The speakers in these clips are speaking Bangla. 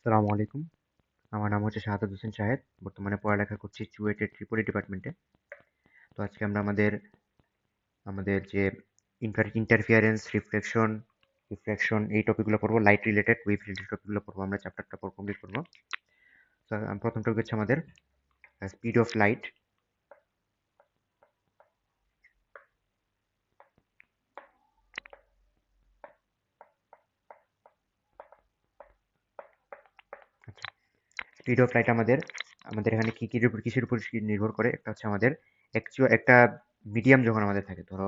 আসসালামু আলাইকুম। আমার নাম হচ্ছে শাহাদাত হোসেন শাহেদ। বর্তমানে পড়ালেখা করছি চুয়েটের ট্রিপলি ডিপার্টমেন্টে। তো আজকে আমরা আমাদের যে ইন্টারফিয়ারেন্স, রিফ্লেকশন এই টপিকগুলো পড়বো। লাইট রিলেটেড, ওয়েভ রিলেটেড টপিকগুলো পড়বো। আমরা চ্যাপ্টারটা পর কমপ্লিট করবো। তো প্রথম টপিক হচ্ছে আমাদের speed of light. Speed of light আমাদের আমাদের এখানে কিসের উপর নির্ভর করে? একটা হচ্ছে আমাদের একটা মিডিয়াম যখন আমাদের থাকে, ধরো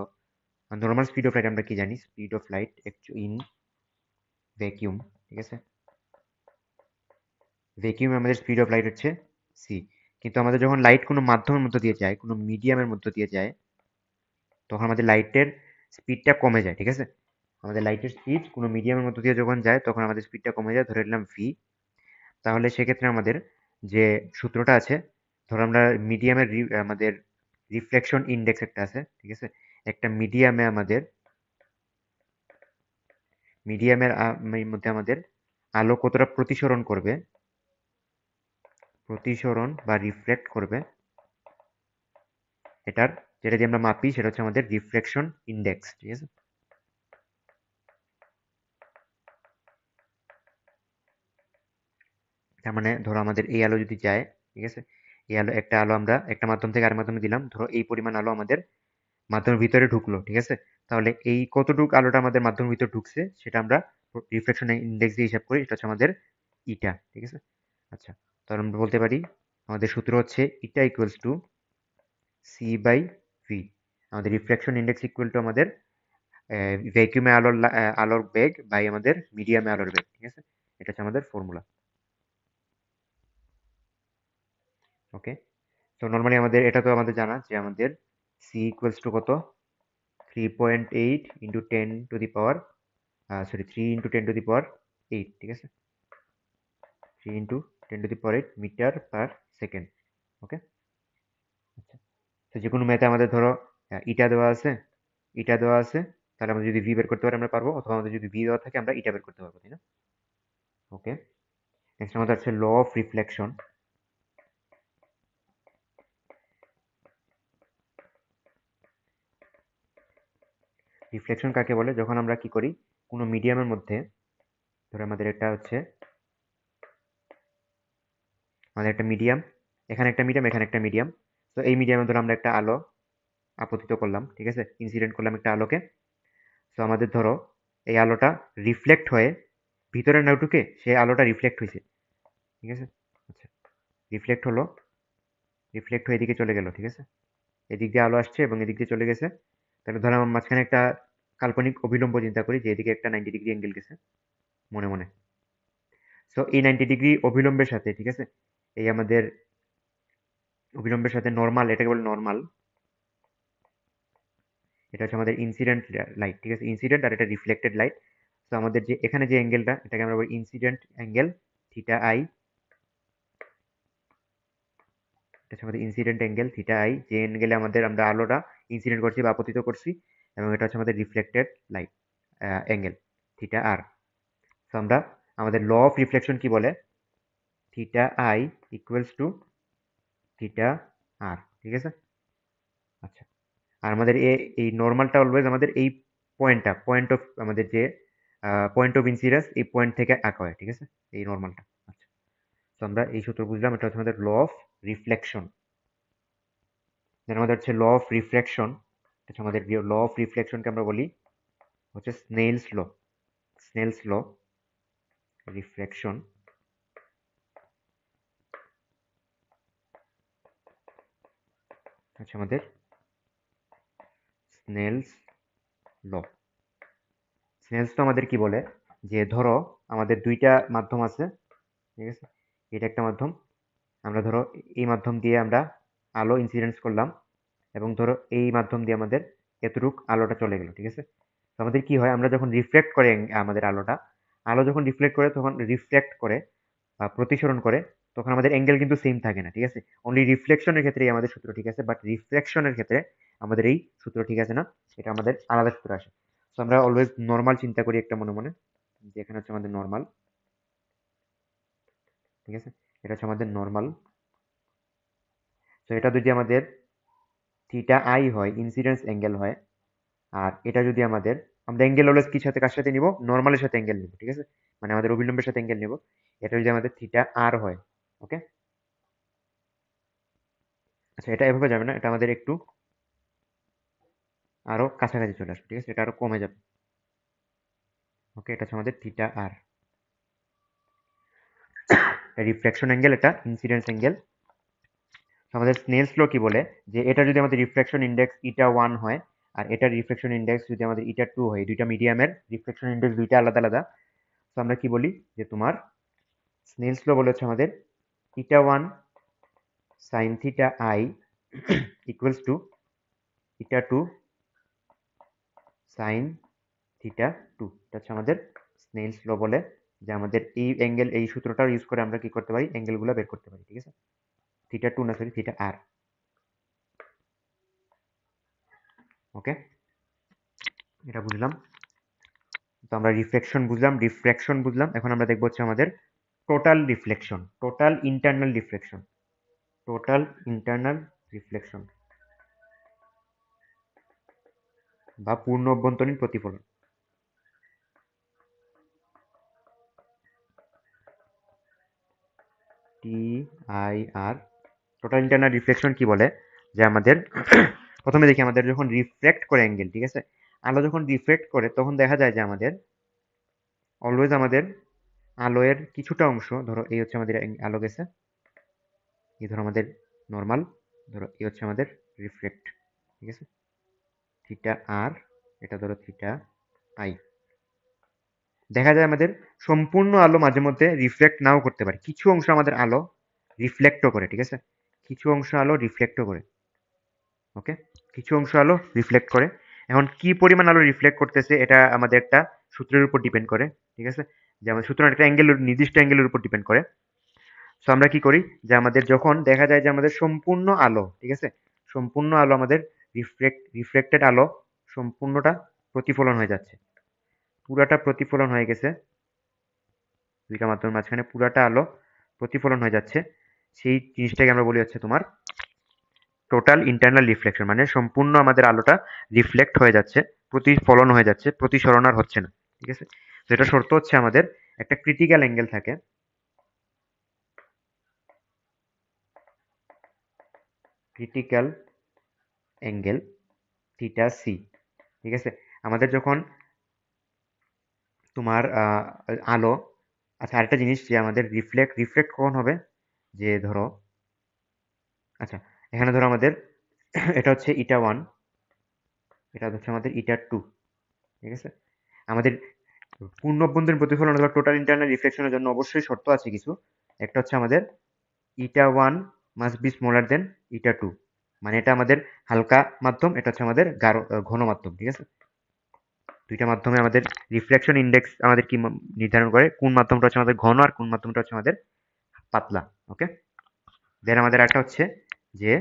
নর্মাল স্পিড অফ লাইট আমরা কি জানি? Speed of light in vacuum, ঠিক আছে? ভ্যাকিউমে আমাদের স্পিড অফ লাইট হচ্ছে সি। কিন্তু আমাদের যখন লাইট কোনো মাধ্যমের মধ্য দিয়ে যায়, কোনো মিডিয়ামের মধ্য দিয়ে যায়, তখন আমাদের লাইটের স্পিডটা কমে যায়, ঠিক আছে? আমাদের লাইটের স্পিড কোনো মিডিয়ামের মধ্য দিয়ে যখন যায়, তখন আমাদের স্পিডটা কমে যায়, ধরে নিলাম ভি। তাহলে সেক্ষেত্রে আমাদের যে সূত্রটা আছে, ধরো আমরা আমাদের রিফ্লেকশন ইন্ডেক্স একটা আছে, ঠিক আছে? একটা মিডিয়ামের মধ্যে আমাদের আলো কতটা প্রতিসরণ বা রিফ্লেক্ট করবে, এটার যেটা দিয়ে আমরা মাপি সেটা হচ্ছে আমাদের রিফ্লেকশন ইন্ডেক্স, ঠিক আছে? তার মানে ধরো আমাদের এই আলো যদি যায়, ঠিক আছে? এই আলো, একটা আলো আমরা একটা মাধ্যম থেকে আরেক মাধ্যমে দিলাম, ধরো এই পরিমাণ আলো আমাদের মাধ্যমের ভিতরে ঢুকলো, ঠিক আছে? তাহলে এই কতটুকু আলোটা আমাদের মাধ্যমের ভিতরে ঢুকছে সেটা আমরা রিফ্লেকশন ইন্ডেক্স দিয়ে হিসাব করি, এটা হচ্ছে আমাদের ইটা, ঠিক আছে? আচ্ছা, তাহলে আমরা বলতে পারি আমাদের সূত্র হচ্ছে eta equals to C by V. আমাদের রিফ্লেকশন ইন্ডেক্স ইকুয়াল টু আমাদের ভ্যাকুয়ামে আলোর বেগ বাই আমাদের মিডিয়ামে আলোর বেগ, ঠিক আছে? এটা হচ্ছে আমাদের ফর্মুলা। ওকে, তো নর্মালি আমাদের এটা তো আমাদের জানা যে আমাদের সি ইকুয়ালস টু কত? 3.8 into ten to the power, sorry, 3 into 10 to the power 8, ঠিক আছে? 3 into 10 to the power 8 metre per second. Okay, আচ্ছা। তো যে কোনো ম্যাথে আমাদের ধরো ইটা দেওয়া আছে, তাহলে আমরা যদি ভি বের করতে পারি আমরা পারবো, অথবা আমাদের যদি ভি দেওয়া থাকে আমরা ইটা বের করতে পারবো, তাই না? ওকে, নেক্সট আমাদের আছে ল অফ রিফ্লেকশন। রিফ্লেকশন কাকে বলে? যখন আমরা কি করি, কোনো মিডিয়ামের মধ্যে, ধরো আমাদের একটা মিডিয়াম, এখানে একটা মিডিয়াম, এখানে একটা মিডিয়াম। তো এই মিডিয়ামে ধরো আমরা একটা আলো আপতিত করলাম, ঠিক আছে? ইনসিডেন্ট করলাম একটা আলোকে। তো আমাদের ধরো এই আলোটা রিফ্লেক্ট হয়ে ভিতরে না ঢুকে সেই আলোটা রিফ্লেক্ট হয়েছে, ঠিক আছে? আচ্ছা, রিফ্লেক্ট হলো, রিফ্লেক্ট হয়ে এদিকে চলে গেল, ঠিক আছে? এদিক দিয়ে আলো আসছে এবং এদিক দিয়ে চলে গেছে। তাহলে ধরো আমার মাঝখানে একটা কাল্পনিক অভিলম্ব চিন্তা করি, যে এদিকে একটা 90 ডিগ্রি অ্যাঙ্গেল গেছে মনে মনে। সো এই 90 ডিগ্রি অভিলম্বের সাথে, ঠিক আছে, এই আমাদের অভিলম্বের সাথে নর্মাল, এটাকে বলে নর্মাল। এটা হচ্ছে আমাদের ইনসিডেন্ট লাইট, ঠিক আছে? ইনসিডেন্ট আর এটা রিফ্লেক্টেড লাইট। তো আমাদের যে এখানে যে অ্যাঙ্গেলটা, এটাকে আমরা বলি ইনসিডেন্ট অ্যাঙ্গেল থিটা আই। এটা হচ্ছে আমাদের ইনসিডেন্ট অ্যাঙ্গেল থিটা আই, যে অ্যাঙ্গেলে আমরা আলোটা ইনসিডেন্ট করছি বা আপতিত করছি, এবং এটা হচ্ছে আমাদের reflected light angle theta R. তো আমাদের ল অফ রিফ্লেকশন কি বলে? Theta I equals to theta R, ঠিক আছে? আচ্ছা, আর আমাদের এই নর্মালটা অলওয়েজ আমাদের এই পয়েন্ট অফ আমাদের যে পয়েন্ট অফ ইনসিডেন্স, এই পয়েন্ট থেকে আঁকা হয়, ঠিক আছে? এই নর্মালটা। আচ্ছা, তো আমরা এই সূত্র বুঝলাম, এটা হচ্ছে আমাদের ল অফ রিফ্লেকশন। দেন আমাদের হচ্ছে ল অফ রিফ্র্যাকশন। এটা হচ্ছে আমাদের ল অফ রিফ্লেকশনকে আমরা বলি হচ্ছে স্নেলস ল রিফ্র্যাকশন। হচ্ছে আমাদের স্নেলস ল। স্নেলস তো আমাদের কি বলে, যে ধরো আমাদের দুইটা মাধ্যম আছে, ঠিক আছে? এটা একটা মাধ্যম, আমরা ধরো এই মাধ্যম দিয়ে আমরা আলো ইনসিডেন্স করলাম, এবং ধরো এই মাধ্যম দিয়ে আমাদের এতটুক আলোটা চলে গেল, ঠিক আছে? তো আমাদের কি হয়, আমরা যখন রিফ্লেক্ট করে আমাদের আলো যখন রিফ্লেক্ট করে বা প্রতিসরণ করে, তখন আমাদের অ্যাঙ্গেল কিন্তু সেম থাকে না, ঠিক আছে? অনলি রিফ্লেকশনের ক্ষেত্রে আমাদের সূত্র ঠিক আছে, বাট রিফ্লেকশনের ক্ষেত্রে আমাদের এই সূত্র ঠিক আছে না, এটা আমাদের আলাদা সূত্র আসে। তো আমরা অলওয়েজ নর্মাল চিন্তা করি একটা মনে মনে, যে এখানে হচ্ছে আমাদের নর্মাল, ঠিক আছে, এটা হচ্ছে আমাদের নর্মাল। তো এটা যদি আমাদের থিটা আই হয়, ইনসিডেন্স অ্যাঙ্গেল হয়, আর এটা যদি আমাদের, আমরা অ্যাঙ্গেল অলওয়েজ কি সাথে কার সাথে নিব, নর্মালের সাথে অ্যাঙ্গেল নিব, ঠিক আছে, মানে আমাদের অভিলম্বের সাথে অ্যাঙ্গেল নিব। এটা যদি আমাদের থিটা আর হয়, ওকে। আচ্ছা, এটা এভাবে যাবে না, এটা আমাদের একটু আরো কাছাকাছি চলে আসবে, ঠিক আছে, এটা আরো কমে যাবে। ওকে, এটা হচ্ছে আমাদের থিটা আর। রিফ্লেকশন অ্যাঙ্গেল, এটা ইনসিডেন্স অ্যাঙ্গেল। আমাদের স্নেলস ল কি বলে, যে এটা যদি আমাদের রিফ্লেকশন ইন্ডেক্স ইটা 1 হয়, আর এটার রিফ্লেকশন ইন্ডেক্স যদি আমাদের ইটা 2 হয়, দুইটা মিডিয়ামের রিফ্লেকশন ইন্ডেক্স দুইটা আলাদা আলাদা, তো আমরা কি বলি, যে তোমার স্নেলস ল বলে হচ্ছে আমাদের ইটা 1 sign theta I equals to eta 2 sign theta 2। এটা হচ্ছে আমাদের স্নেলস ল বলে, যে আমাদের এই অ্যাঙ্গেল, এই সূত্রটা ইউজ করে আমরা কি করতে পারি, অ্যাঙ্গেলগুলো বের করতে পারি, ঠিক আছে। থিটা 2 না, সরি, থিটা আর। ওকে, এটা বুঝলাম। তো আমরা রিফ্লেকশন বুঝলাম, ডিফ্রাকশন বুঝলাম, এখন আমরা দেখবো হচ্ছে আমাদের total reflection, total internal reflection, total internal reflection বা পূর্ণ অভ্যন্তরীণ প্রতিফলন। T I R. Total internal reflection কি বলে, যে আমাদের প্রথমে দেখি আমাদের যখন রিফ্লেক্ট করে অ্যাঙ্গেল, ঠিক আছে, আলো যখন রিফ্লেক্ট করে তখন দেখা যায় যে আমাদের অলওয়েজ আমাদের আলোয়ের কিছুটা অংশ, ধরো এই হচ্ছে আমাদের আলো গেছে, এই ধরো আমাদের নর্মাল, ধরো এই হচ্ছে আমাদের রিফ্লেক্ট, ঠিক আছে, থিটা আর, এটা ধরো থিটা আই। দেখা যায় আমাদের সম্পূর্ণ আলো মাঝে মধ্যে রিফ্লেক্ট নাও করতে পারে, কিছু অংশ আমাদের আলো রিফ্লেক্টও করে, ঠিক আছে, কিছু অংশ আলো রিফ্লেক্টও করে। ওকে, কিছু অংশ আলো রিফ্লেক্ট করে। এখন কি পরিমাণ আলো রিফ্লেক্ট করতেছে এটা আমাদের একটা সূত্রের উপর ডিপেন্ড করে, ঠিক আছে, যে আমাদের সূত্র একটা অ্যাঙ্গেল, নির্দিষ্ট অ্যাঙ্গেলের উপর ডিপেন্ড করে। সো আমরা কি করি, যে আমাদের যখন দেখা যায় যে আমাদের সম্পূর্ণ আলো, ঠিক আছে, সম্পূর্ণ আলো আমাদের রিফ্লেক্টেড আলো সম্পূর্ণটা প্রতিফলন হয়ে যাচ্ছে, পুরাটা প্রতিফলন হয়ে গেছে, দুইটা মাধ্যমের মাঝখানে পুরাটা আলো প্রতিফলন হয়ে যাচ্ছে, সেই জিনিসটাকে আমরা বলি হচ্ছে তোমার টোটাল ইন্টারনাল রিফ্লেকশন, মানে সম্পূর্ণ আমাদের আলোটা রিফ্লেক্ট হয়ে যাচ্ছে, প্রতিফলন হয়ে যাচ্ছে, প্রতিসরণ আর হচ্ছে না, ঠিক আছে। তো এটা শর্ত হচ্ছে আমাদের একটা ক্রিটিক্যাল অ্যাঙ্গেল থাকে, ক্রিটিক্যাল অ্যাঙ্গেল থিটা সি, ঠিক আছে। আমাদের যখন তোমার আলো, আচ্ছা আরেকটা জিনিস, যে আমাদের রিফ্লেক্ট কখন হবে, যে ধরো, আচ্ছা এখানে ধরো আমাদের এটা হচ্ছে ইটা 1, এটা হচ্ছে আমাদের ইটা 2, ঠিক আছে। আমাদের পূর্ণ অভ্যন্তরীণ প্রতিফলন অথবা টোটাল ইন্টারনাল রিফ্লেকশনের জন্য অবশ্যই শর্ত আছে কিছু। একটা হচ্ছে আমাদের ইটা 1 মাস্ট বি স্মলার দেন ইটা 2, মানে এটা আমাদের হালকা মাধ্যম, এটা হচ্ছে আমাদের গাঢ় ঘন মাধ্যম, ঠিক আছে। দুইটা মাধ্যমে আমাদের রিফ্লেকশন ইন্ডেক্স আমাদের কি নির্ধারণ করে, কোন মাধ্যমটা হচ্ছে আমাদের ঘন আর কোন মাধ্যমটা হচ্ছে আমাদের পাতলা। ওকে, দেন আমাদের একটা হচ্ছে যে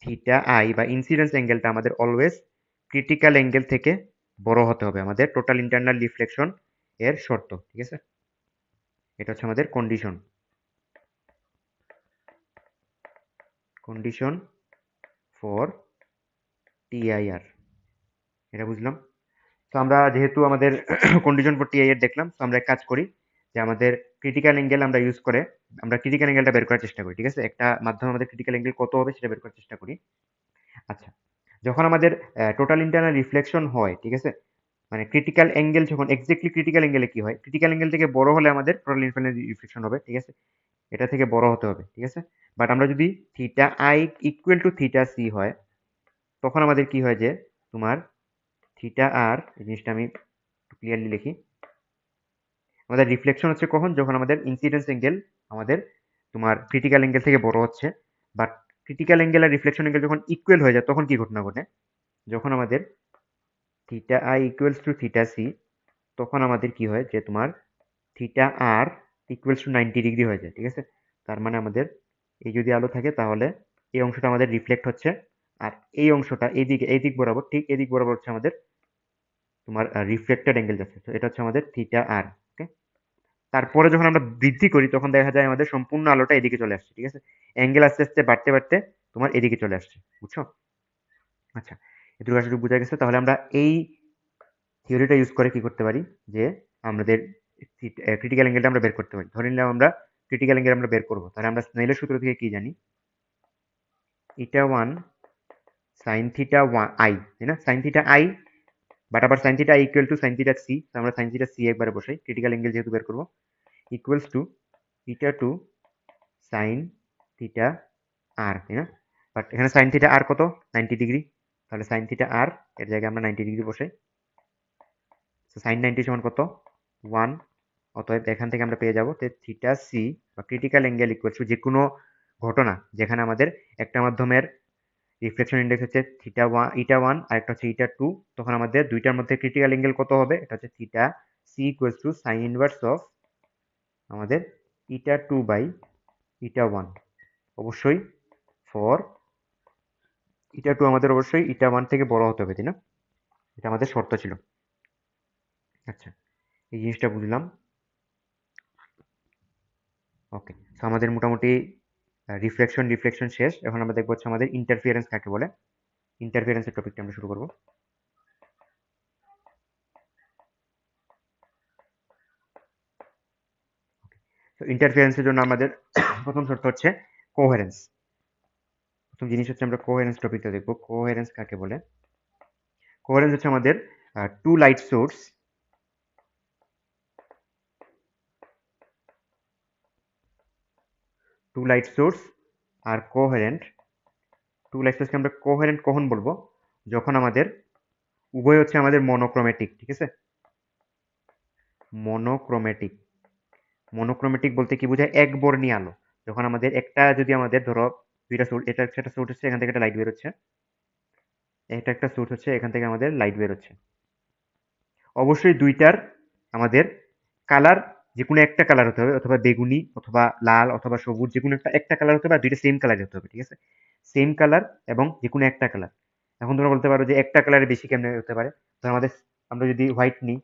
থিটা আই বা ইনসিডেন্স অ্যাঙ্গেলটা আমাদের অলওয়েজ ক্রিটিক্যাল অ্যাঙ্গেল থেকে বড় হতে হবে, আমাদের টোটাল ইন্টারনাল রিফ্লেকশন এর শর্ত, ঠিক আছে। এটা হচ্ছে আমাদের কন্ডিশন, কন্ডিশন ফর টিআইআর, এটা বুঝলাম। তো আমরা যেহেতু আমাদের কন্ডিশন ফর টিআইআর দেখলাম, তো আমরা এক কাজ করি, যে আমাদের ক্রিটিক্যাল অ্যাঙ্গেল আমরা ইউজ করে আমরা ক্রিটিক্যাল অ্যাঙ্গেলটা বের করার চেষ্টা করি, ঠিক আছে, একটা মাধ্যমে আমাদের ক্রিটিক্যাল অ্যাঙ্গেল কত হবে সেটা বের করার চেষ্টা করি। আচ্ছা, যখন আমাদের টোটাল ইন্টারনাল রিফ্লেকশন হয়, ঠিক আছে, মানে ক্রিটিক্যাল অ্যাঙ্গেল যখন এক্স্যাক্টলি ক্রিটিক্যাল অ্যাঙ্গেলে কি হয়, ক্রিটিক্যাল অ্যাঙ্গেল থেকে বড় হলে আমাদের টোটাল ইন্টারনাল রিফ্লেকশন হবে, ঠিক আছে, এটা থেকে বড় হতে হবে, ঠিক আছে। বাট আমরা যদি theta I equal to theta c হয়, তখন আমাদের কি হয়, যে তোমার থিটা আর, এই জিনিসটা আমি ক্লিয়ারলি লিখি, আমাদের রিফ্লেকশন হচ্ছে কখন, যখন আমাদের ইনসিডেন্স অ্যাঙ্গেল আমাদের তোমার ক্রিটিক্যাল অ্যাঙ্গেল থেকে বড় হচ্ছে, বাট ক্রিটিক্যাল অ্যাঙ্গেল আর রিফ্লেকশন অ্যাঙ্গেল যখন ইকুয়াল হয়ে যায় তখন কি ঘটনা ঘটে, যখন আমাদের theta I equals to theta c, তখন আমাদের কি হয়, যে তোমার theta r equals to 90 degree হয়ে যায়, ঠিক আছে। তার মানে আমাদের এই যদি আলো থাকে তাহলে এই অংশটা আমাদের রিফ্লেক্ট হচ্ছে, আর এই অংশটা এইদিকে, এই দিক বরাবর, ঠিক এদিক বরাবর হচ্ছে আমাদের তোমার রিফ্লেক্টেড অ্যাঙ্গেল যাচ্ছে, তো এটা হচ্ছে আমাদের থিটা আর। ওকে, তারপরে যখন আমরা বৃদ্ধি করি তখন দেখা যায় আমাদের সম্পূর্ণ আলোটা এদিকে চলে আসছে, ঠিক আছে? অ্যাঙ্গেল আস্তে আস্তে বাড়তে বাড়তে তোমার এদিকে চলে আসছে, বুঝছো? আচ্ছা, এটুকু আসলে বোঝা গেছে। তাহলে আমরা এই থিওরিটা ইউজ করে কি করতে পারি, যে আমাদের ক্রিটিক্যাল অ্যাঙ্গেলটা আমরা বের করতে পারি। ধরে নিলাম আমরা ক্রিটিক্যাল অ্যাঙ্গেল আমরা বের করবো, তাহলে আমরা স্নেলের সূত্র থেকে কি জানি? Eta one sine theta one I, তাই না? সাইন থিটা আই বাট আবার sine theta I equal to sine theta C, আমরা সাইন থিটা সি একবারে বসাই, ক্রিটিক্যাল অ্যাঙ্গেল যেহেতু বের করবো, equals to eta two sine theta R, তাই না? বাট এখানে সাইন থিটা আর কত? 90 ডিগ্রি। তাহলে সাইন থিটা আর এর জায়গায় আমরা 90 ডিগ্রি বসাই। সাইন 90 সমান কত? 1। অতএব এখান থেকে আমরা পেয়ে যাবো যে থিটা সি বা ক্রিটিক্যাল অ্যাঙ্গেল ইকুয়াল টু যে কোনো ঘটনা যেখানে আমাদের একটা মাধ্যমের রিফ্লেকশন ইন্ডেক্স হচ্ছে থিটা ওয়ান ইটা ওয়ান আর একটা হচ্ছে ইটা টু, তখন আমাদের দুইটার মধ্যে ক্রিটিক্যাল অ্যাঙ্গেল কত হবে? এটা হচ্ছে theta C equal to sine inverse of আমাদের eta two by eta one. অবশ্যই ফর ইটা টু আমাদের অবশ্যই ইটা ওয়ান থেকে বড় হতে হবে, তাই না? এটা আমাদের শর্ত ছিল। আচ্ছা, এই জিনিসটা বুঝলাম। ওকে, সো আমাদের মোটামুটি রিফ্লেকশন শেষ। এখন আমরা দেখবো হচ্ছে আমাদের ইন্টারফিয়ারেন্স কাকে বলে। ইন্টারফিয়ারেন্সের টপিকটা আমরা শুরু করবো। তো ইন্টারফিয়ারেন্সের জন্য আমাদের প্রথম শর্ত হচ্ছে কোহেরেন্স। প্রথম জিনিস হচ্ছে আমরা কোহেরেন্স টপিকটা দেখবো। কোহেরেন্স কাকে বলে? কোহেরেন্স হচ্ছে আমাদের টু লাইট সোর্স আর কোহেরেন্ট। টু লাইট সোর্সকে আমরা কোহেরেন্ট কখন বলবো? যখন আমাদের উভয় হচ্ছে আমাদের মনোক্রোমেটিক, ঠিক আছে? মনোক্রোমেটিক। মনোক্রোমেটিক বলতে কি বোঝায়? এক বর্ণী আলো। যখন আমাদের একটা যদি আমাদের ধরো দুইটা সোর্স, এটা একটা সোর্স হচ্ছে, এখান থেকে একটা লাইট বের হচ্ছে, এটা একটা সোর্স হচ্ছে, এখান থেকে আমাদের লাইট বের হচ্ছে। অবশ্যই দুইটার আমাদের কালার যে কোনো একটা কালার হতে হবে, অথবা বেগুনি অথবা লাল অথবা সবুজ, যে কোনো একটা কালার হতে হবে, আর দুইটা সেম কালার হতে হবে, ঠিক আছে? সেম কালার এবং যে কোনো একটা কালার। এখন তোমরা বলতে পারো যে একটা কালারের বেশি কেমনে হতে পারে? ধর আমাদের আমরা যদি হোয়াইট নিই,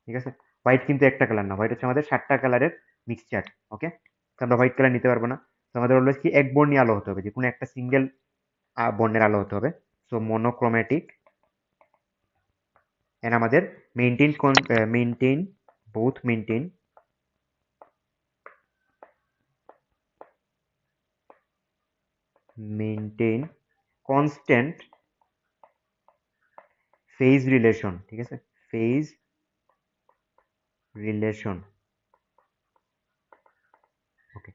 ঠিক আছে? হোয়াইট কিন্তু একটা কালার না, হোয়াইট হচ্ছে আমাদের 7টা কালারের মিক্সচার। ওকে, তো আমরা হোয়াইট কালার নিতে পারবো না। তো আমাদের অলওয়েজ কি এক বর্ণীয় আলো হতে হবে, যে কোনো একটা সিঙ্গেল বর্ণের আলো হতে হবে। So monochromatic. এন্ড আমাদের maintain maintain both maintain constant phase relation, ঠিক আছে? phase relation। ওকে,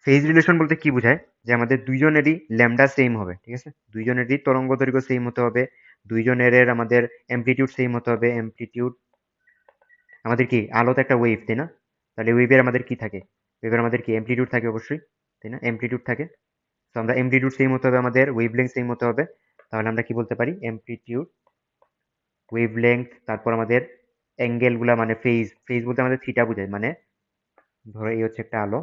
ফেজ রিলেশন বলতে কি বোঝায়? যে আমাদের দুইজনেরই ল্যামডা সেম হবে, ঠিক আছে? দুইজনেরই তরঙ্গ দৈর্ঘ্য সেম হতে হবে, দুইজনের আমাদের অ্যামপ্লিটিউড সেম হতে হবে। অ্যামপ্লিটিউড আমাদের কি, আলো তো একটা ওয়েভ, তাই না? তাহলে ওয়েভের আমাদের কি থাকে? ওয়েভের আমাদের কি অ্যামপ্লিটিউড থাকে অবশ্যই, তাই না? অ্যামপ্লিটিউড থাকে। তো আমরা অ্যামপ্লিটিউড সেম হতে হবে, আমাদের ওয়েভলেংথ সেম হতে হবে। তাহলে আমরা কি বলতে পারি? অ্যামপ্লিটিউড, ওয়েভলেংথ, তারপর আমাদের অ্যাঙ্গেল গুলা, মানে ফেজ। ফেজ বলতে আমাদের থিটা বোঝায়। মানে ধরো এই হচ্ছে একটা আলো,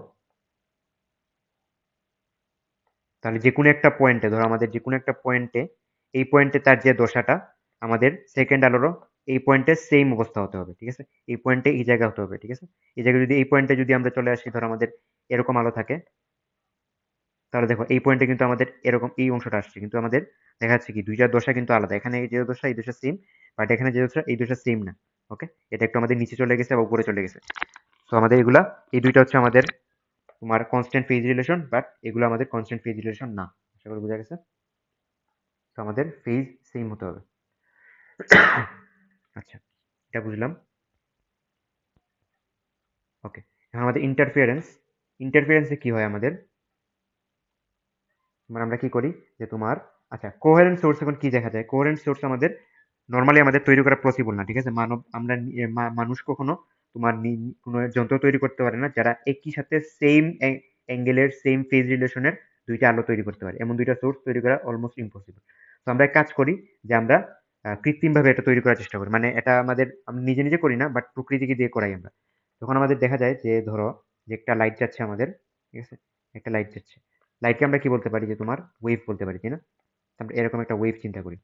তাহলে যে কোনো একটা পয়েন্টে, ধরো আমাদের যে কোনো একটা পয়েন্টে, এই পয়েন্টে তার যে দশাটা আমাদের সেকেন্ড আলোরও এই পয়েন্টে সেম অবস্থা হতে হবে, ঠিক আছে? এই পয়েন্টে এই জায়গা হতে হবে, ঠিক আছে? এই জায়গায় যদি এই পয়েন্টে যদি আমরা চলে আসি, ধরো আমাদের এরকম আলো থাকে, তাহলে দেখো এই পয়েন্টে কিন্তু আমাদের এরকম এই অংশটা আসছে, কিন্তু আমাদের দেখা যাচ্ছে কি দুইটা দশা কিন্তু আলাদা। এখানে এই যে দশা, এই দশা সেম, বাট এখানে যে দশা, এই দশা সেম না। ওকে, এটা একটু আমাদের নিচে চলে গেছে বা উপরে চলে গেছে। তো আমাদের এগুলা, এই দুইটা হচ্ছে আমাদের তোমার কনস্ট্যান্ট ফেজ রিলেশন, বাট এগুলো আমাদের কনস্ট্যান্ট ফেজ রিলেশন না। আশা করি বোঝা গেছে। তো আমাদের ফেজ সেম হতে হবে। আচ্ছা, এটা বুঝলাম। ওকে, এখন আমাদের ইন্টারফিয়ারেন্স। ইন্টারফিয়ারেন্সে কি হয় আমাদের? মানে আমরা কি করি যে তোমার, আচ্ছা, কোহেরেন্ট সোর্স এখন কি দেখা যায়? কোহেরেন্ট সোর্স আমাদের নর্মালি আমাদের তৈরি করা পসিবল না, ঠিক আছে? মানব আমরা মানুষ কখনো তোমার কোনো যন্ত্র তৈরি করতে পারে না যারা একই সাথে সেম অ্যাঙ্গেলের সেম ফেজ রিলেশনের দুইটা আলো তৈরি করতে পারে। এমন দুইটা সোর্স তৈরি করা অলমোস্ট ইম্পসিবল। তো আমরা এক কাজ করি যে আমরা কৃত্রিমভাবে এটা তৈরি করার চেষ্টা করি। মানে এটা আমাদের আমরা নিজে নিজে করি না, বাট প্রকৃতিকে দিয়ে করাই আমরা। তখন আমাদের দেখা যায় যে ধরো যে একটা লাইট যাচ্ছে আমাদের, ঠিক আছে? একটা লাইট যাচ্ছে, লাইটকে আমরা কি বলতে পারি? যে তোমার ওয়েভ বলতে পারি, তাই না? আমরা এরকম একটা ওয়েভ চিন্তা করি।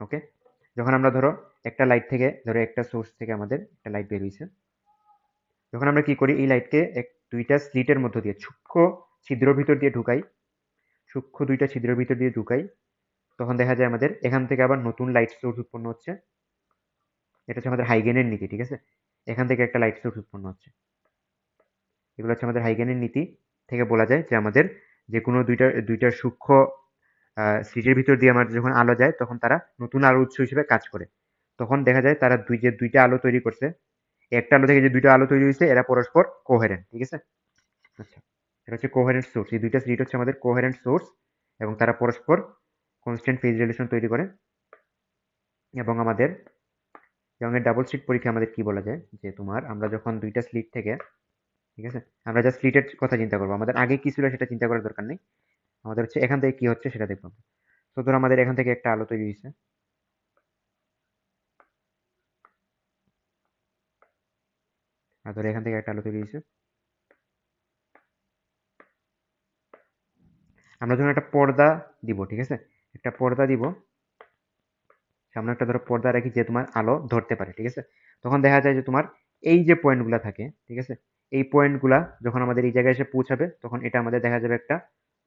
ওকে, যখন আমরা ধরো একটা লাইট থেকে, ধরো একটা সোর্স থেকে আমাদের একটা লাইট বের হয়েছে, যখন আমরা কি করি এই লাইটকে দুইটা স্লিটের মধ্য দিয়ে সূক্ষ্ম ছিদ্রের ভিতর দিয়ে ঢুকাই, সূক্ষ্ম দুইটা ছিদ্রের ভিতর দিয়ে ঢুকাই, তখন দেখা যায় আমাদের এখান থেকে আবার নতুন লাইট সোর্স উৎপন্ন হচ্ছে। এটা হচ্ছে আমাদের হাইগেনের নীতি, ঠিক আছে? এখান থেকে একটা লাইট সোর্স উৎপন্ন হচ্ছে। এগুলো হচ্ছে আমাদের হাইগেনের নীতি থেকে বলা যায় যে আমাদের যে কোনো দুইটা সূক্ষ্ম স্লিটের ভিতর দিয়ে আমার যখন আলো যায় তখন তারা নতুন আলো উৎস হিসেবে কাজ করে। তখন দেখা যায় তারা দুইটা আলো তৈরি করছে, একটা আলো থেকে যে দুইটা আলো তৈরি হয়েছে এরা পরস্পর কোহেরেন্ট, ঠিক আছে? আচ্ছা, এটা হচ্ছে কোহেরেন্ট সোর্স। এই দুইটা স্লিট হচ্ছে আমাদের কোহেরেন্ট সোর্স এবং তারা পরস্পর কনস্ট্যান্ট ফেজ রিলেশন তৈরি করে। এবং আমাদের ইয়ংয়ের ডাবল স্লিট পরীক্ষা আমাদের কি বলা যায় যে তোমার আমরা যখন দুইটা স্লিট থেকে, ঠিক আছে, আমরা জাস্ট স্লিটের কথা চিন্তা করবো, আমাদের আগে কি ছিল সেটা চিন্তা করার দরকার নেই, আমাদের হচ্ছে এখান থেকে কি হচ্ছে সেটা দেখবো। তো ধরো আমাদের এখান থেকে একটা আলো তৈরি হয়েছে, আর ধরো এখান থেকে একটা আলো তৈরি হয়েছে, আমরা যখন একটা পর্দা দিব, ঠিক আছে, একটা পর্দা দিব, সামনে একটা ধরো পর্দা রাখি যে তোমার আলো ধরতে পারে, ঠিক আছে, তখন দেখা যায় যে তোমার এই যে পয়েন্টগুলা থাকে, ঠিক আছে, এই পয়েন্টগুলা যখন আমাদের এই জায়গায় এসে পৌঁছাবে তখন এটা আমাদের দেখা যাবে একটা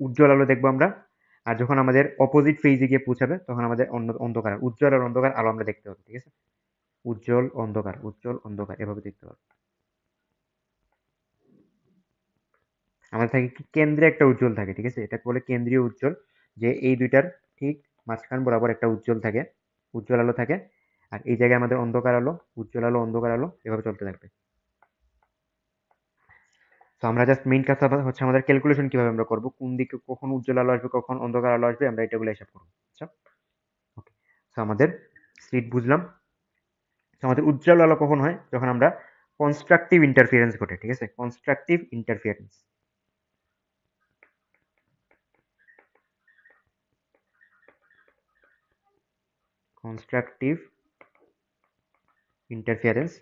উজ্জ্বল আলো দেখবো আমরা। আর যখন আমাদের অপোজিট ফেজে গিয়ে পৌঁছাবে তখন আমাদের অন্ধকার, উজ্জ্বল আর অন্ধকার আলো আমরা দেখতে পাবো, ঠিক আছে? উজ্জ্বল অন্ধকার, উজ্জ্বল অন্ধকার এভাবে দেখতে পাবো। আমাদের থাকে কি কেন্দ্রে একটা উজ্জ্বল থাকে, ঠিক আছে, এটাকে বলে কেন্দ্রীয় উজ্জ্বল, যে এই দুইটার ঠিক মাঝখান বরাবর একটা উজ্জ্বল থাকে, উজ্জ্বল আলো থাকে। আর এই জায়গায় আমাদের অন্ধকার আলো, উজ্জ্বল আলো, অন্ধকার আলো এভাবে চলতে থাকবে। তো আমরা জাস্ট মেইন কাজ হচ্ছে আমাদের ক্যালকুলেশন কিভাবে আমরা করব, কোন দিকে কখন উজ্জ্বল আলো আসবে কখন অন্ধকার আলো আসবে আমরা এটাগুলো হিসাব করবো। আচ্ছা, ওকে। তো আমাদের স্লিট বুঝলাম। তো আমাদের উজ্জ্বল আলো কখন হয়, যখন আমরা কনস্ট্রাকটিভ ইন্টারফিয়ারেন্স ঘটে, ঠিক আছে, কনস্ট্রাকটিভ ইন্টারফিয়ারেন্স, কনস্ট্রাকটিভ ইন্টারফিয়ারেন্স।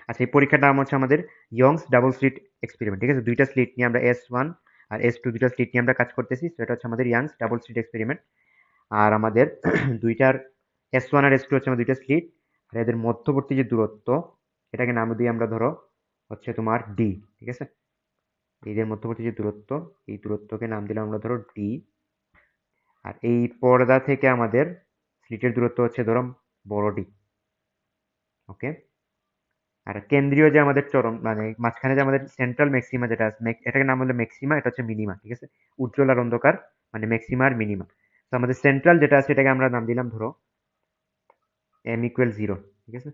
আচ্ছা, এই পরীক্ষার নাম হচ্ছে আমাদের ইয়ংস ডাবল স্লিট এক্সপেরিমেন্ট, ঠিক আছে, দুইটা স্লিট নিয়ে আমরা S1 আর S2 দুইটা স্লিট নিয়ে আমরা কাজ করতেছি, সেটা হচ্ছে আমাদের ইয়াংস ডাবল স্লিট এক্সপেরিমেন্ট। আর আমাদের দুইটার S1 আর S2 হচ্ছে আমার দুইটা স্লিট, আর এদের মধ্যবর্তী যে দূরত্ব এটাকে নাম দিই আমরা ধরো হচ্ছে তোমার ডি, ঠিক আছে, এদের মধ্যবর্তী যে দূরত্ব এই দূরত্বকে নাম দিলাম আমরা ধরো ডি। আর এই পর্দা থেকে আমাদের স্লিটের দূরত্ব হচ্ছে ধরো বড় ডি, ওকে। আর কেন্দ্রীয় যে আমাদের চরম মানে মাঝখানে যে আমাদের সেন্ট্রাল ম্যাক্সিমা যেটা আছে, এটাকে নাম হলো ম্যাক্সিমা, এটা হচ্ছে মিনিমা, ঠিক আছে, উজ্জ্বল আর অন্ধকার মানে ম্যাক্সিমা আর মিনিমা। তো আমাদের সেন্ট্রাল যেটা আছে এটাকে আমরা নাম দিলাম ধরো m ইকুয়াল 0, ঠিক আছে।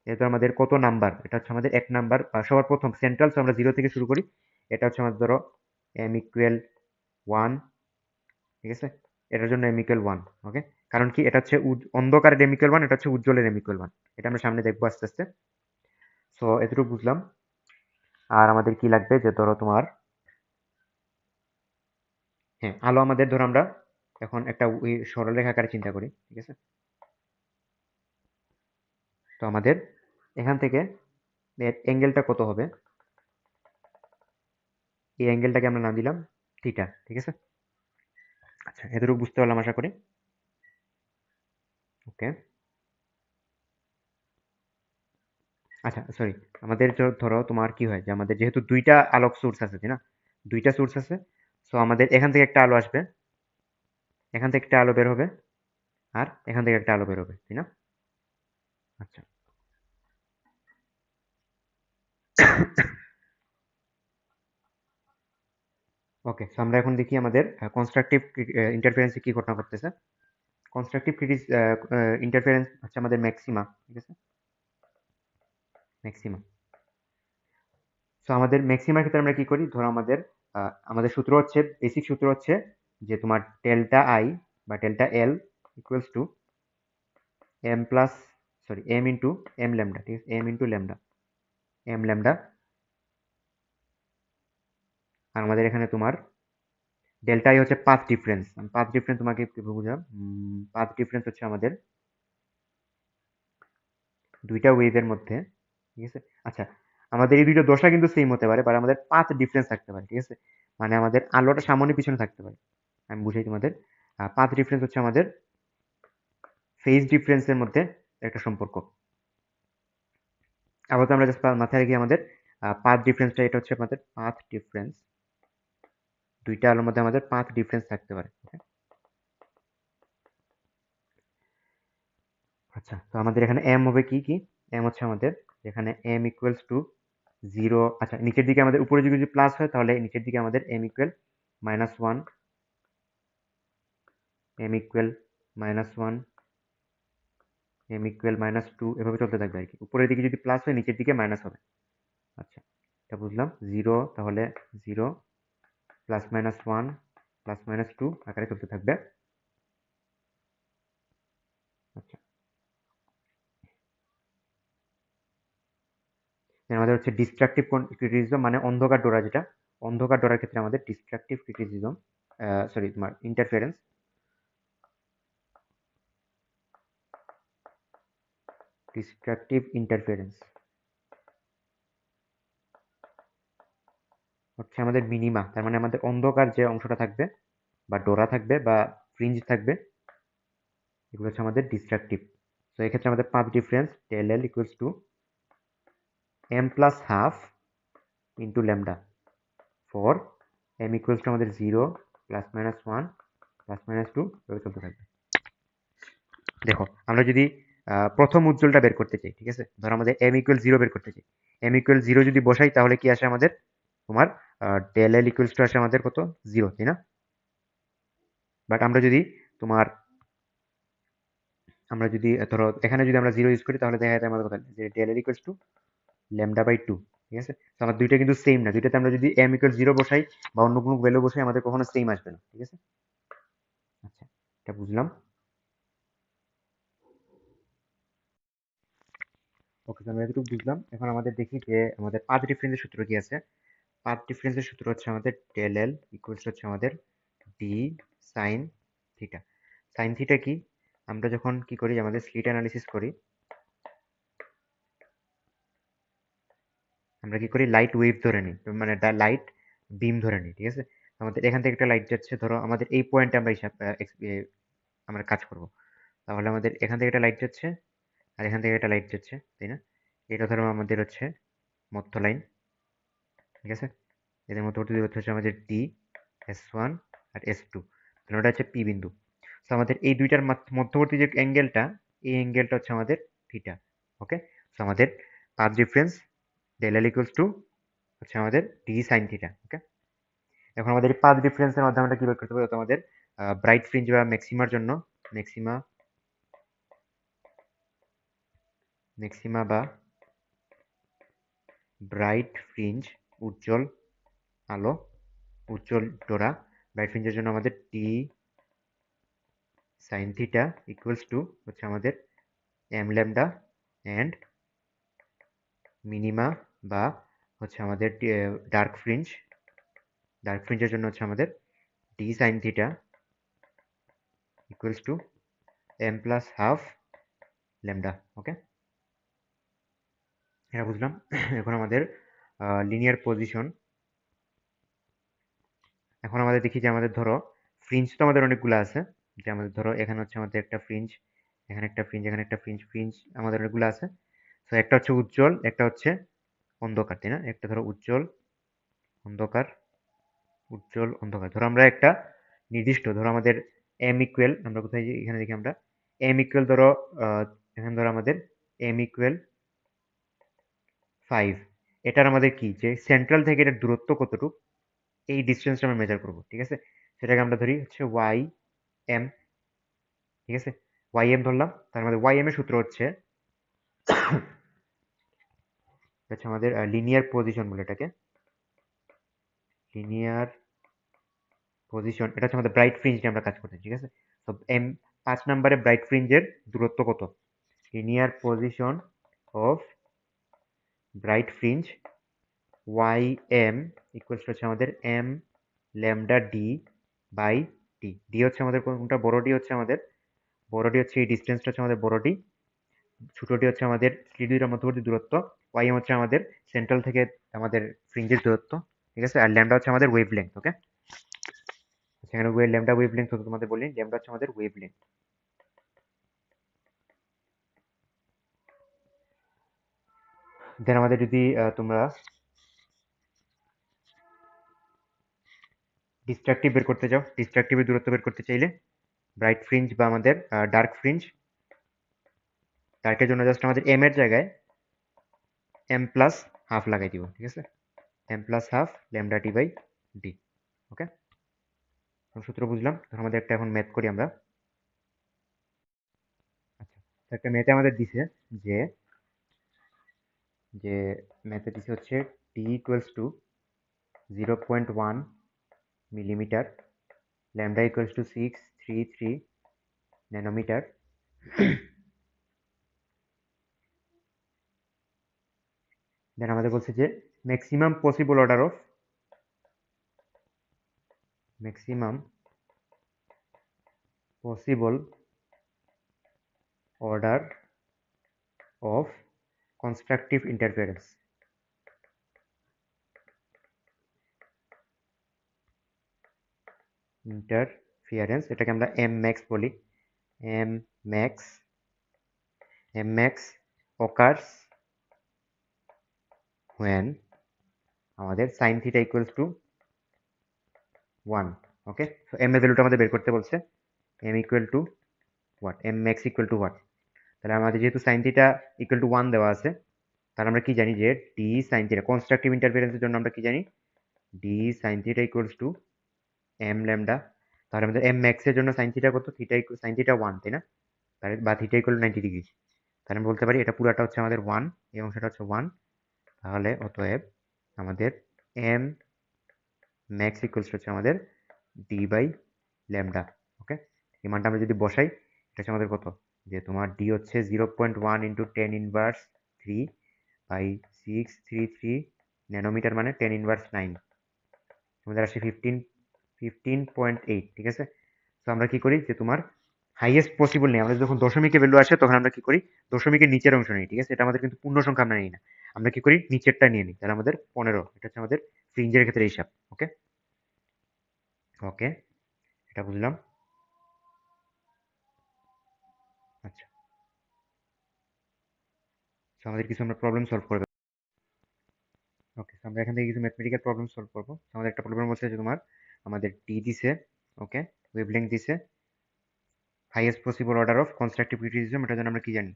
এটা আমাদের কত নাম্বার, এটা হচ্ছে আমাদের 1 নাম্বার, সবার প্রথম সেন্ট্রাল, তো আমরা 0 থেকে শুরু করি। এটা হচ্ছে আমাদের ধরো m ইকুয়াল 1, ঠিক আছে, এটার জন্য m ইকুয়াল 1, ওকে। কারণ কি এটা হচ্ছে অন্ধকারের m ইকুয়াল 1, এটা হচ্ছে উজ্জ্বলের m ইকুয়াল 1, এটা আমরা সামনে দেখবো আস্তে আস্তে। সো এতটুকু বুঝলাম। আর আমাদের কি লাগবে যে ধরো তোমার, হ্যাঁ, আলো আমাদের ধরো আমরা এখন একটা ওই সরলরেখা আকারে চিন্তা করি, ঠিক আছে। তো আমাদের এখান থেকে অ্যাঙ্গেলটা কত হবে, এই অ্যাঙ্গেলটাকে আমরা নাম দিলাম থিটা, ঠিক আছে। আচ্ছা, এতটুকু বুঝতে পারলাম আশা করি, ওকে। আচ্ছা, সরি, আমাদের ধরো তোমার কি হয় যে আমাদের যেহেতু দুইটা আলোক সোর্স আছে, তাই না, দুইটা সোর্স আছে, সো আমাদের এখান থেকে একটা আলো আসবে, এখান থেকে একটা আলো বের হবে, আর এখান থেকে একটা আলো বের হবে, তাই না? আচ্ছা, ওকে। সো আমরা এখন দেখি আমাদের কনস্ট্রাকটিভ ইন্টারফারেন্সে কি ঘটনা ঘটতেছে। কনস্ট্রাকটিভ ইন্টারফারেন্স হচ্ছে আমাদের ম্যাক্সিমা, ঠিক আছে, ম্যাক্সিমা। সো আমাদের ম্যাক্সিমার ক্ষেত্রে আমরা কি করি, ধরো আমাদের আমাদের সূত্র হচ্ছে, বেসিক সূত্র হচ্ছে যে তোমার ডেল্টা আই বা delta L equals to M plus, sorry, M into M lambda, ঠিক আছে, M into lambda, M lambda. আর আমাদের এখানে তোমার ডেল্টা আই হচ্ছে পাথ ডিফারেন্স, পাথ ডিফারেন্স তোমাকে বুঝাম, পাথ ডিফারেন্স হচ্ছে আমাদের দুইটা ওয়েভের মধ্যে, ঠিক আছে। আচ্ছা, আমাদের এই দুইটা দশা কিন্তু সেম হতে পারে, বাট আমাদের পাথ ডিফারেন্স থাকতে পারে, ঠিক আছে, মানে আমাদের আলোটা সামনে পিছনে থাকতে পারে। আমি বুঝাই তোমাদের, পাথ ডিফারেন্স হচ্ছে আমাদের ফেজ ডিফারেন্সের মধ্যে একটা সম্পর্ক। আপাতত আমরা জাস্ট মাথায় রেখে আমাদের পাথ ডিফারেন্সটা, এটা হচ্ছে আমাদের পাথ ডিফারেন্স। দুইটা আলোর মধ্যে আমাদের পাথ ডিফারেন্স থাকতে পারে। আচ্ছা, তো আমাদের এখানে এম হবে কি কি? এম হচ্ছে আমাদের এখানে এম ইকুয়ালস টু 0। আচ্ছা, নিচের দিকে আমাদের, উপরে যদি প্লাস হয় তাহলে নিচের দিকে আমাদের m equal -1, m equal -1, m equal -2, এভাবে চলতে থাকবে আর কি। উপরের দিকে যদি প্লাস হয় নিচের দিকে মাইনাস হবে। আচ্ছা, এটা বুঝলাম। 0 তাহলে 0, +-1, +-2 আকারে চলতে থাকবে। আচ্ছা, আমাদের হচ্ছে ডিস্ট্রাকটিভ ক্রিটিসিজম, মানে অন্ধকার ডোরা, যেটা অন্ধকার ডোরার ক্ষেত্রে আমাদের ডিস্ট্রাকটিভ ক্রিটিসিজম, সরি তোমার ইন্টারফারেন্স, ডিস্ট্রাকটিভ ইন্টারফারেন্স হচ্ছে আমাদের মিনিমা। তার মানে আমাদের অন্ধকার যে অংশটা থাকবে বা ডোরা থাকবে বা ফ্রিঞ্জ থাকবে, এগুলো হচ্ছে আমাদের ডিস্ট্রাকটিভ। তো এক্ষেত্রে আমাদের path difference del L equals to m plus half into lambda for m equals to আমাদের 0, +-1, +-2 এভাবে চলতে থাকবে। দেখো, আমরা যদি প্রথম উজ্জ্বলটা বের করতে চাই, ঠিক আছে, ধরো আমাদের m ইকুয়াল 0 বের করতে চাই, m ইকুয়াল 0 যদি বসাই তাহলে কি আসে আমাদের, তোমার del L ইকুয়ালস টু আসে আমাদের কত, 0, তাই না? বাট আমরা যদি তোমার, আমরা যদি ধরো এখানে যদি আমরা 0 ইউজ করি তাহলে দেখা যায় আমাদের কথা যে del L ইকুয়ালস টু λ/2, ঠিক আছে? তো আমার দুইটা কিন্তু সেম না, দুইটাতে আমরা যদি m ইকুয়াল 0 বসাই বা অন্য কোনো ভ্যালু বসাই আমাদের কখনো সেম আসবে না, ঠিক আছে? আচ্ছা, এটা বুঝলাম। ওকে, তো আমরা এতটুকু বুঝলাম। এখন আমাদের দেখি যে আমাদের পাথ ডিফারেন্সের সূত্র কি আছে। পাথ ডিফারেন্সের সূত্র হচ্ছে আমাদের del L ইকুয়ালস হচ্ছে আমাদের d sin theta. sin theta কি? আমরা যখন কি করি, আমাদের স্লিট অ্যানালিসিস করি, আমরা কি করি, লাইট ওয়েভ ধরে নিই, মানে লাইট বিম ধরে নিই, ঠিক আছে? আমাদের এখান থেকে একটা লাইট যাচ্ছে, ধরো আমাদের এই পয়েন্টে আমরা হিসাব আমরা কাজ করব। তাহলে আমাদের এখান থেকে একটা লাইট যাচ্ছে আর এখান থেকে একটা লাইট যাচ্ছে, তাই না? এটা ধরো আমাদের হচ্ছে মধ্য লাইন, ঠিক আছে? এদের মধ্যবর্তী দূরত্ব হচ্ছে আমাদের ডি, S1 আর S2, তাহলে ওটা হচ্ছে পি বিন্দু। তো আমাদের এই দুইটার মধ্যবর্তী যে অ্যাঙ্গেলটা, এই অ্যাঙ্গেলটা হচ্ছে আমাদের থিটা। ওকে, তো আমাদের path difference del L equals to হচ্ছে আমাদের ডি সাইন থিটা। ওকে, এখন আমাদের এই পাথ ডিফারেন্সের মাধ্যমে আমরা কি বের করতে পারি, আমাদের ব্রাইট ফ্রিঞ্জ বা ম্যাক্সিমার জন্য, ম্যাক্সিমা ম্যাক্সিমা বা ব্রাইট ফ্রিঞ্জ, উজ্জ্বল আলো, উজ্জ্বল ডোরা, ব্রাইট ফ্রিঞ্জের জন্য আমাদের টি সাইন থিটা ইকুয়ালস টু হচ্ছে আমাদের এম ল্যামডা অ্যান্ড মিনিমা বা হচ্ছে আমাদের ডার্ক ফ্রিঞ্জ, ডার্ক ফ্রিঞ্জের জন্য হচ্ছে আমাদের d sine theta equals to M plus half lambda. Okay, এটা বুঝলাম। এখন আমাদের লিনিয়ার পজিশন, এখন আমাদের দেখি যে আমাদের ধরো ফ্রিঞ্জ তো আমাদের অনেকগুলো আছে, যে আমাদের ধরো এখানে হচ্ছে আমাদের একটা ফ্রিঞ্জ, এখানে একটা ফ্রিঞ্জ, এখানে একটা ফ্রিঞ্জ, ফ্রিঞ্জ আমাদের অনেকগুলো আছে। তো একটা হচ্ছে উজ্জ্বল, একটা হচ্ছে অন্ধকার, তাই না? একটা ধরো উজ্জ্বল, অন্ধকার, উজ্জ্বল, অন্ধকার। ধরো আমরা একটা নির্দিষ্ট, ধরো আমাদের এম ইকুয়াল, আমরা কোথায়, এখানে দেখি আমরা এম ইকুয়াল ধরো, এখানে ধরো আমাদের এম ইকুয়াল 5, এটার আমাদের কি, যে সেন্ট্রাল থেকে এটার দূরত্ব কতটুকু, এই ডিস্টেন্সটা আমরা মেজার করবো, ঠিক আছে? সেটাকে আমরা ধরি হচ্ছে ওয়াই এম, ঠিক আছে? ওয়াই এম ধরলাম, তার মধ্যে ওয়াই এম এর সূত্র হচ্ছে হচ্ছে আমাদের লিনিয়ার পজিশন বলে এটাকে, লিনিয়ার পজিশন, এটা হচ্ছে আমাদের ব্রাইট ফ্রিঞ্জ নিয়ে আমরা কাজ করছি, ঠিক আছে? তো এম, 5 নম্বরে ব্রাইট ফ্রিঞ্জের দূরত্ব কত, linear position of bright fringe y m equals হচ্ছে আমাদের m lambda d by t. D হচ্ছে আমাদের কোনটা, বড় ডি হচ্ছে আমাদের, বড় ডি হচ্ছে এই ডিস্টেন্সটা হচ্ছে আমাদের বড় ডি, ছোট ডি হচ্ছে আমাদের স্লিট দুইটার মধ্যবর্তী দূরত্ব, ওয়াই এম হচ্ছে আমাদের সেন্ট্রাল থেকে আমাদের ফ্রিঞ্জের দূরত্ব, ঠিক আছে? আর ল্যামডা হচ্ছে আমাদের ওয়েভ লেন্থ। ওকে, সেখানে ল্যামডা ওয়েভ লেন্থ হতো, তোমাদের বলি ল্যামডা হচ্ছে আমাদের ওয়েভ লেন্থ। দেন আমাদের যদি তোমরা ডিস্ট্রাকটিভ বের করতে চাও, ডিস্ট্রাকটিভের দূরত্ব বের করতে চাইলে ব্রাইট ফ্রিঞ্জ বা আমাদের ডার্ক ফ্রিঞ্জ, ডার্কের জন্য জাস্ট আমাদের এম এর জায়গায় এম প্লাস হাফ লাগাই দিব, ঠিক আছে, m plus half lambda t by d. Okay, সূত্র বুঝলাম। তো আমাদের একটা এখন ম্যাথ করি আমরা। আচ্ছা, একটা ম্যাথে আমাদের দিছে যে যে ম্যাথে দিছে হচ্ছে t equals to 0.1 millimetre, lambda equals to 633 nanometre, then আমাদের বলছে যে maximum possible order of maximum possible order of constructive interference, এটাকে আমরা এম ম্যাক্স বলি। এম ম্যাক্স occurs when আমাদের sin theta equals to 1। Okay, so m এর ভ্যালুটা আমাদের বের করতে বলছে, m equal to what, m max equal to what. তাহলে আমাদের যেহেতু sin থিটা ইকুয়াল টু 1 দেওয়া আছে, তাহলে আমরা কি জানি যে ডি sin থিটা কনস্ট্রাকটিভ ইন্টারফারেন্সের জন্য আমরা কি জানি, d sin theta equals to m lambda. তাহলে আমাদের এম ম্যাক্স এর জন্য sin থিটা কত, sin থিটা 1, তাই না? তাহলে বা থিটা ইকুয়াল 90 ডিগ্রি। তাহলে আমি বলতে পারি এটা পুরাটা হচ্ছে আমাদের 1, এই অংশটা হচ্ছে 1। তাহলে অতএব আমাদের এম ম্যাক্স ইকুয়ালস হচ্ছে আমাদের ডি বাই ল্যামডা। ওকে, এই মানটা আমরা যদি বসাই, এটা হচ্ছে আমাদের কত, যে তোমার ডি হচ্ছে 0.1 ইন্টু 10 ইনভার্স 3 বাই 633 ন্যানোমিটার, মানে 10 ইনভার্স 9, আমাদের আসে 15.8, ঠিক আছে। তো আমরা কি করি যে তোমার হাইয়েস্ট পসিবল নেই, আমরা যখন দশমিকে ভ্যালু আসে তখন আমরা কি করি, দশমিকের নিচের অংশ নিই, ঠিক আছে। এটা আমাদের কিন্তু পূর্ণ সংখ্যা আমরা নিই না, আমরা কি করি নিচেরটা নিয়ে নিই। তাহলে আমাদের 15, এটা হচ্ছে আমাদের ফ্রিঞ্জের ক্ষেত্রে হিসাব। ওকে, ওকে, এটা বুঝলাম। আচ্ছা, তো আমাদের কিছু আমরা প্রবলেম সলভ করবো। ওকে, আমরা এখান থেকে কিছু ম্যাথমেটিক্যাল প্রবলেম সলভ করবো। আমাদের একটা প্রবলেম হচ্ছে যে তোমার আমাদের টি দিছে, ওকে, ওয়েভলেংথ দিছে, highest possible order of constructive criticism, এটার জন্য আমরা কি জানি,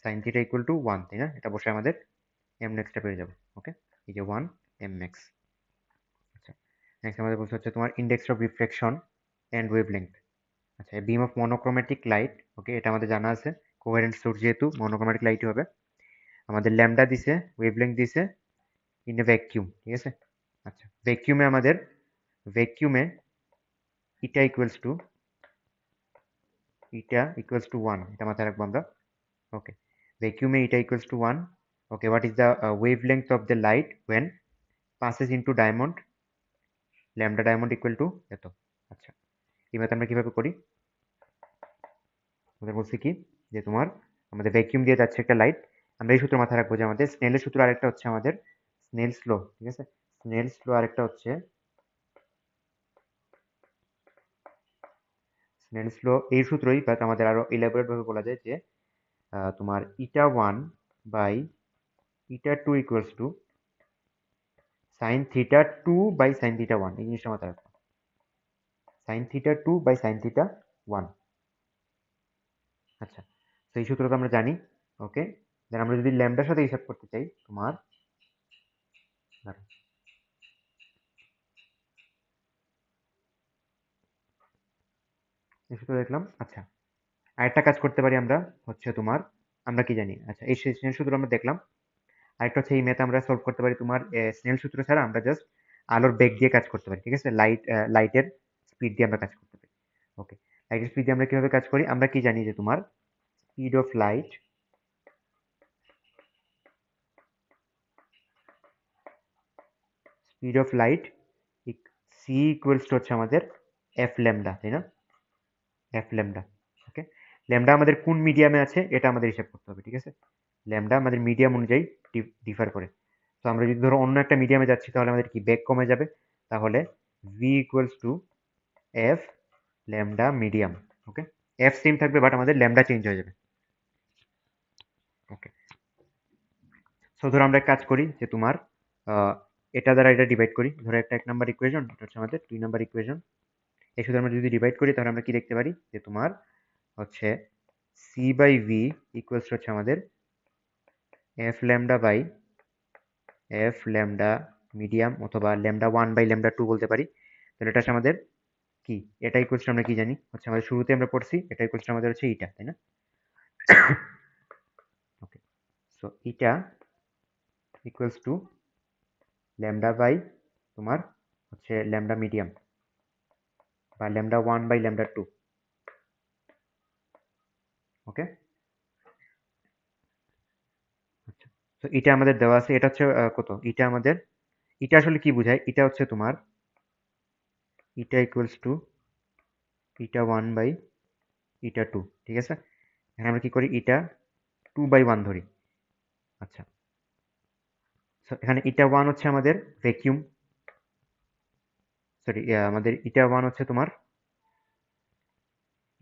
সাইন থিটা ইকুয়াল টু 1, তাই না? এটা বসে আমাদের এম নেক্সটটা পেয়ে যাবো। ওকে, এই যে 1 এম ম্যাক্স। আচ্ছা, নেক্সট আমাদের বলছে হচ্ছে তোমার index of reflection and wavelength. আচ্ছা, beam of monochromatic light, okay, এটা আমাদের জানা আছে, কোহেরেন্ট সোর্স যেহেতু মনোক্রোমেটিক লাইটই হবে। আমাদের ল্যামডা দিছে, ওয়েভলেংথ দিছে ইন এ ভ্যাকুয়াম, ঠিক আছে। আচ্ছা, ভ্যাকুয়ামে ইটা ইকুয়ালস টু 1, এটা মাথায় রাখবো আমরা। ওকে, ভ্যাকুয়ামে eta equals to 1। Okay, what is the wavelength of the light when passes into diamond, lambda diamond equal to এত। আচ্ছা, এই ম্যাথ আমরা কিভাবে করি, আমাদের বলছি কি যে তোমার আমাদের ভ্যাকুয়াম দিয়ে যাচ্ছে একটা লাইট, আমরা এই সূত্র মাথায় রাখবো যে আমাদের স্নেলের সূত্র, আরেকটা হচ্ছে আমাদের স্নেলস ল, ঠিক আছে, স্নেলস ল, আরেকটা হচ্ছে স্নেলস ল। এই সূত্রই বাট আমাদের আরো ইলাবোরেট ভাবে বলা যায় যে তোমার eta 1 by eta 2 equals to sine theta 2 by sine theta 1, এই জিনিসটা মাথায় রাখবো, sine theta 2 by sine theta 1। আচ্ছা, তো এই সূত্রটা আমরা জানি। ওকে, দেন আমরা যদি ল্যামডার সাথে হিসাব করতে চাই তোমার, এই সূত্র দেখলাম। আচ্ছা, আরেকটা কাজ করতে পারি আমরা, হচ্ছে তোমার আমরা কি জানি, আচ্ছা এই স্নেল সূত্র আমরা দেখলাম। আরেকটা হচ্ছে এই ম্যাথ আমরা সলভ করতে পারি তোমার স্নেল সূত্র ছাড়া, আমরা জাস্ট আলোর বেগ দিয়ে কাজ করতে পারি, ঠিক আছে, লাইটের স্পিড দিয়ে আমরা কাজ করতে পারি। ওকে, লাইটের স্পিড দিয়ে আমরা কিভাবে কাজ করি, আমরা কি জানি যে তোমার speed of light c equals to হচ্ছে আমাদের এফ ল্যামডা, তাই না, এফ ল্যামডা। ওকে, ল্যামডা আমাদের কোন মিডিয়ামে আছে এটা আমাদের হিসাব করতে হবে, ঠিক আছে, ল্যামডা আমাদের মিডিয়াম অনুযায়ী ডিফার করে। তো আমরা যদি ধরো অন্য একটা মিডিয়ামে যাচ্ছি তাহলে আমাদের কি বেগ কমে যাবে, তাহলে V equals to F lambda medium. Okay, F same থাকবে বাট আমাদের ল্যামডা চেঞ্জ হয়ে যাবে। ওকে, সো ধরো আমরা এক কাজ করি যে তোমার এটা দ্বারা এটা ডিভাইড করি, ধরো একটা 1 নাম্বার ইকুয়েশন, এটা হচ্ছে আমাদের 2 নাম্বার ইকুয়েশন। এই শুধু আমরা যদি ডিভাইড করি তাহলে আমরা কি দেখতে পারি যে তোমার হচ্ছে সি বাই ভি ইকুয়ালস হচ্ছে আমাদের F lambda by F lambda medium অথবা ল্যামডা 1 বাই ল্যামডা 2 বলতে পারি। তাহলে এটা হচ্ছে আমাদের কি, এটা ইকুয়ালস আমরা কি জানি হচ্ছে আমাদের শুরুতে আমরা পড়ছি, এটা ইকুয়ালস আমাদের হচ্ছে ইটা, তাই না? Okay, so eta equals to lambda by তোমার হচ্ছে ল্যামডা মিডিয়াম বা ল্যামডা 1 বাই ল্যামডা 2। ওকে, আচ্ছা, তো এটা আমাদের দেওয়া আছে, এটা হচ্ছে কত, এটা আমাদের, এটা আসলে কি বোঝায়, এটা হচ্ছে তোমার এটা equals to eta 1 by eta 2, ঠিক আছে? এখানে আমরা কি করি, ইটা 2 বাই 1 ধরি। আচ্ছা, সো এখানে ইটা 1 হচ্ছে আমাদের ভ্যাকিউম, সরি আমাদের ইটা 1 হচ্ছে তোমার,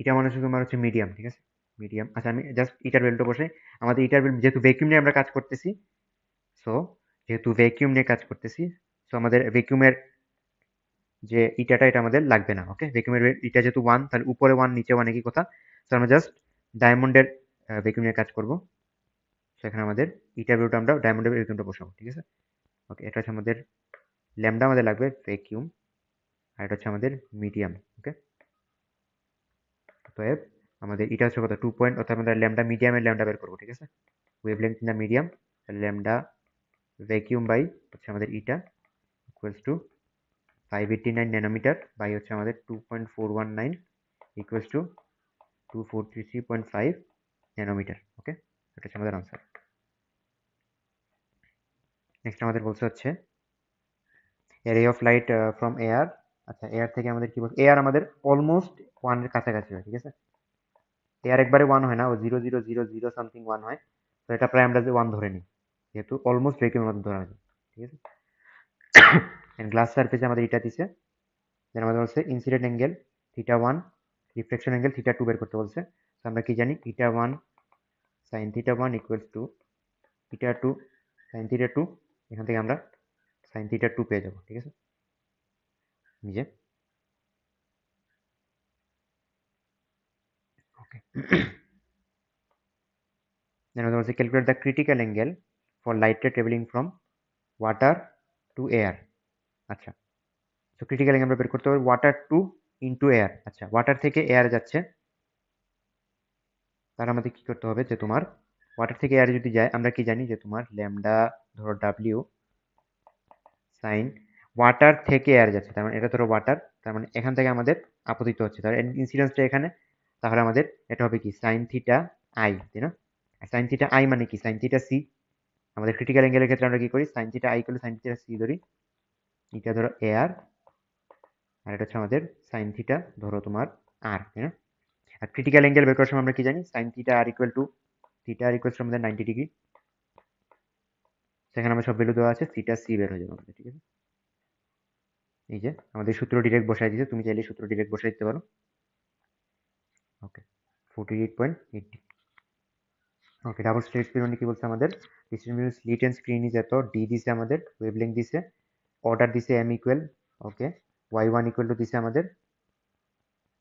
ইটা 1 হচ্ছে তোমার হচ্ছে মিডিয়াম, ঠিক আছে? মিডিয়াম। আচ্ছা, আমি জাস্ট ইটার ভ্যালুটা বসাই। আমাদের ইটার ভ্যালু যেহেতু ভ্যাকিউম নিয়ে আমরা কাজ করতেছি, সো যেহেতু ভ্যাকিউম নিয়ে কাজ করতেছি, সো আমাদের ভ্যাকিউমের যে ইটাটা এটা আমাদের লাগবে না। ওকে, ভ্যাকুয়ামের ইটা যেহেতু 1, তাহলে উপরে 1 নিচে 1 একই কথা। সো আমরা জাস্ট ডায়মন্ডের ভ্যাকুয়াম নিয়ে কাজ করব। সো এখানে আমাদের ইটা ভ্যালুটা আমরা ডায়মন্ডের ভ্যাকুয়ামটা বসাবো, ঠিক আছে? ওকে, এটা হচ্ছে আমাদের ল্যামডা আমাদের লাগবে ভ্যাকুয়াম, আর এটা হচ্ছে আমাদের মিডিয়াম। ওকে, তো আমাদের এটা হচ্ছে কত 2 পয়েন্ট, অর্থাৎ আমরা ল্যামডা মিডিয়ামের ল্যামডা বের করবো, ঠিক আছে? Wavelength in the medium, lambda vacuum by হচ্ছে আমাদের eta equals to 589 nanometre by হচ্ছে আমাদের 2.419 ইকুয়ালস টু 2433.5 ন্যানোমিটার। ওকে, এটা হচ্ছে আমাদের আনসার। নেক্সট আমাদের বলছে হচ্ছে রে অফ লাইট ফ্রম এয়ার। আচ্ছা, এয়ার থেকে আমাদের কি বলছে, এয়ার আমাদের অলমোস্ট 1 এর কাছাকাছি হয়, ঠিক আছে? এয়ার একবারে 1 হয় না, ও 0.000 সামথিং 1 হয়। তো এটা প্রায় আমরা যে 1 ধরে নিই, যেহেতু অলমোস্ট ভ্যাকুয়ামের মধ্যে ধরা যায়, ঠিক আছে? এন্ড গ্লাস সারফেসে আমাদের এটা দিছে, দেন আমাদের বলছে ইনসিডেন্ট অ্যাঙ্গেল θ1, রিফ্লেকশন অ্যাঙ্গেল θ2 বের করতে বলছে। তো আমরা কি জানি, θ1 sin θ1 ইকুয়ালস টু θ2 sin θ2, এখান থেকে আমরা sin θ2 পেয়ে যাবো, ঠিক আছে? নিজে ওকে। then আমাদের বলছে calculate the critical angle for light ray travelling from water to air. আচ্ছা, তো ক্রিটিক্যাল অ্যাঙ্গেল আমরা বের করতে হবে ওয়াটার টু ইনটু এয়ার। আচ্ছা, ওয়াটার থেকে এয়ার যাচ্ছে, তার আমাদের কি করতে হবে যে তোমার ওয়াটার থেকে এয়ার যদি যায়, আমরা কি জানি যে তোমার ল্যামডা ধরো ডাব্লিউ সাইন, ওয়াটার থেকে এয়ার যাচ্ছে, তার মানে এটা ধরো ওয়াটার, তার মানে এখান থেকে আমাদের আপতিত হচ্ছে, তার ইনসিডেন্সটা এখানে, তাহলে আমাদের এটা হবে কি সাইন থিটা আই, তাই না? সাইন থিটা আই মানে কি সাইন থিটা সি। আমাদের ক্রিটিক্যাল অ্যাঙ্গেলের ক্ষেত্রে আমরা কি করি, সাইন থিটা আই করলে সাইন থিটা সি ধরি, এটা ধরো এয়ার, আর এটা হচ্ছে আমাদের সাইন থিটা ধরো তোমার আর, তাই না? আর ক্রিটিক্যাল অ্যাঙ্গেল বের করার সময় আমরা কি জানি, সাইন থিটা আর ইকুয়াল টু থিটা আর ইকুয়াল টু আমাদের 90 ডিগ্রি। সেখানে আমার সব ভ্যালু দেওয়া আছে, থিটা সি বের হয়ে যাবে আমাদের, ঠিক আছে? এই যে আমাদের সূত্র ডিরেক্ট বসাই দিয়েছে, তুমি চাইলে সূত্র ডিরেক্ট বসাই দিতে পারো। ওকে, 48.80। ওকে, ডাবল স্লিট এক্সপেরিমেন্টে কি বলছে আমাদের, distribution slit and screen is এত, ডি দিছে আমাদের, ওয়েভলেংথ দিছে, অর্ডার দিছে M equal, okay, Y one equal to দিছে আমাদের,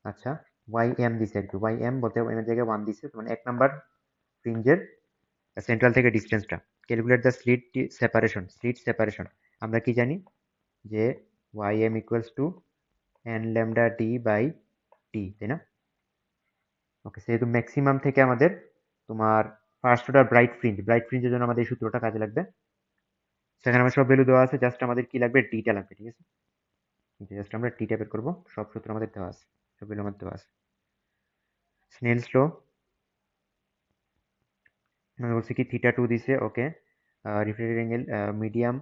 আচ্ছা ওয়াই এম দিছে আর কি, ওয়াই এম বলতে এম এর জায়গায় 1 দিছে, মানে 1 নাম্বার ফ্রিঞ্জের সেন্ট্রাল থেকে ডিস্টেন্সটা। Calculate the slit separation. আমরা কি জানি যে y m equals to n lambda d by t, তাই না? ওকে, সেহেতু ম্যাক্সিমাম থেকে আমাদের তোমার ফার্স্ট অর্ডার ব্রাইট ফ্রিঞ্জের জন্য আমাদের এই সূত্রটা কাজে লাগবে। সেখানে আমার সব ভ্যালু দেওয়া আছে, জাস্ট আমাদের কি লাগবে, ডিটা লাগবে, ঠিক আছে? জাস্ট আমরা ডিটা বের করবো, সব সূত্র আমাদের দেওয়া আছে, সব ভ্যালু আমাদের দেওয়া আছে। স্নেলস ল মানে বলছে কি থিটা 2 দিছে, okay, reflected angle medium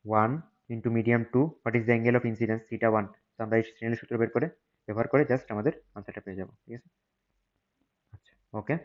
1 into medium 2, what is the angle of incidence theta 1। তো আমরা এই স্নেলের সূত্র বের করে ব্যবহার করে জাস্ট আমাদের আনসারটা পেয়ে যাবো, ঠিক আছে? আচ্ছা, ওকে।